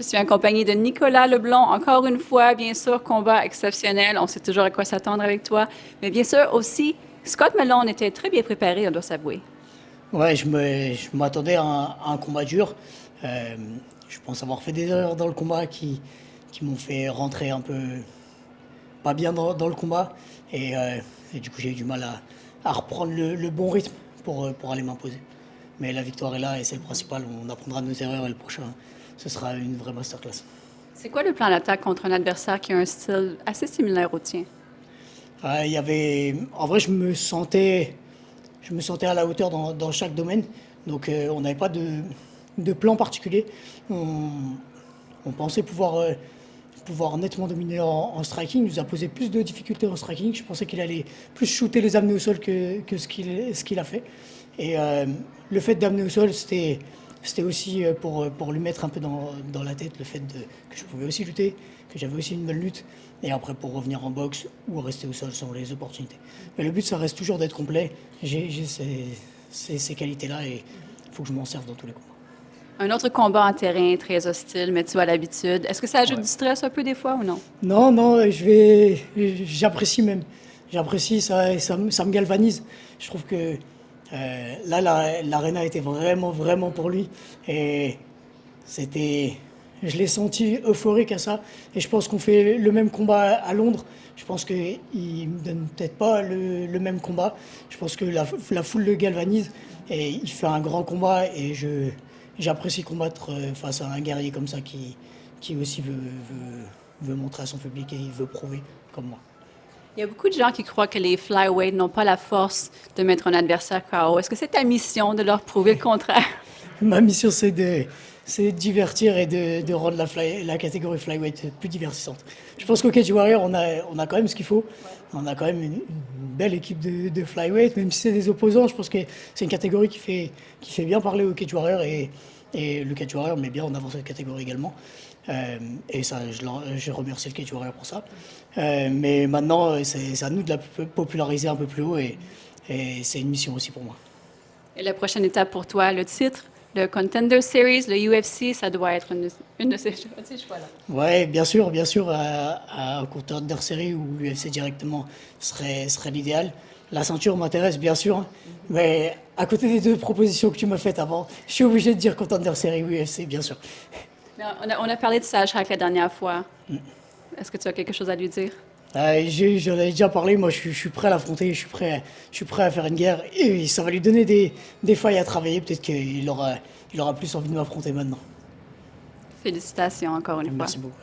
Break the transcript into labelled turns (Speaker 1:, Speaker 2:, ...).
Speaker 1: Je suis accompagnée de Nicolas Leblond, encore une fois, bien sûr, combat exceptionnel. On sait toujours à quoi s'attendre avec toi. Mais bien sûr aussi, Scott Malone était très bien préparé, on doit s'avouer.
Speaker 2: Ouais, je m'attendais à un combat dur. Euh, je pense avoir fait des erreurs dans le combat qui m'ont fait rentrer un peu pas bien dans le combat. Et du coup, j'ai eu du mal à reprendre le bon rythme pour aller m'imposer. Mais la victoire est là et c'est le principal. On apprendra de nos erreurs et le prochain, ce sera une vraie masterclass.
Speaker 1: C'est quoi le plan d'attaque contre un adversaire qui a un style assez similaire au tien?
Speaker 2: Il y avait, en vrai, je me sentais à la hauteur dans chaque domaine. Donc, on n'avait pas de plan particulier. On, on pensait pouvoir nettement dominer en striking. Il nous a posé plus de difficultés en striking. Je pensais qu'il allait plus shooter les amener au sol que ce qu'il a fait. Et le fait d'amener au sol, c'était aussi pour lui mettre un peu dans la tête le fait que je pouvais aussi lutter, que j'avais aussi une bonne lutte. Et après, pour revenir en boxe ou rester au sol selon les opportunités. Mais le but, ça reste toujours d'être complet. J'ai ces qualités-là et il faut que je m'en serve dans tous les combats.
Speaker 1: Un autre combat en terrain très hostile, mais tu as l'habitude. Est-ce que ça ajoute
Speaker 2: Ouais.
Speaker 1: du stress un peu des fois ou non?
Speaker 2: Non, non, j'apprécie même. J'apprécie, ça me galvanise. Je trouve que là, l'arena était vraiment, vraiment pour lui. Et c'était, je l'ai senti euphorique à ça. Et je pense qu'on fait le même combat à Londres. Je pense qu'il ne me donne peut-être pas le même combat. Je pense que la foule le galvanise. Et il fait un grand combat. Et j'apprécie combattre face à un guerrier comme ça qui aussi veut montrer à son public et il veut prouver comme moi.
Speaker 1: Il y a beaucoup de gens qui croient que les flyweights n'ont pas la force de mettre un adversaire KO. Est-ce que c'est ta mission de leur prouver le contraire?
Speaker 2: Ma mission, c'est de divertir et de rendre la catégorie flyweight plus divertissante. Je pense qu'au Cage Warrior, on a quand même ce qu'il faut. On a quand même une belle équipe de flyweight, même si c'est des opposants. Je pense que c'est une catégorie qui fait bien parler au Cage Warrior et le Cage Warrior met bien en avant cette catégorie également. Et ça, je remercie le Cage Warrior pour ça. Mais maintenant, c'est à nous de la populariser un peu plus haut et c'est une mission aussi pour moi.
Speaker 1: Et la prochaine étape pour toi, le titre, le Contender Series, le UFC, ça doit être une de ces choix-là.
Speaker 2: Ouais, bien sûr, un contender série ou l'UFC directement serait l'idéal. La ceinture m'intéresse, bien sûr, hein, mais à côté des deux propositions que tu m'as faites avant, je suis obligé de dire contender série ou UFC, bien sûr.
Speaker 1: On a parlé de Sage Hack la dernière fois. Est-ce que tu as quelque chose à lui dire?
Speaker 2: J'en avais déjà parlé, moi je suis prêt à l'affronter, je suis prêt à faire une guerre et ça va lui donner des failles à travailler. Peut-être qu'il aura plus envie de m'affronter maintenant.
Speaker 1: Félicitations encore une fois.
Speaker 2: Merci beaucoup.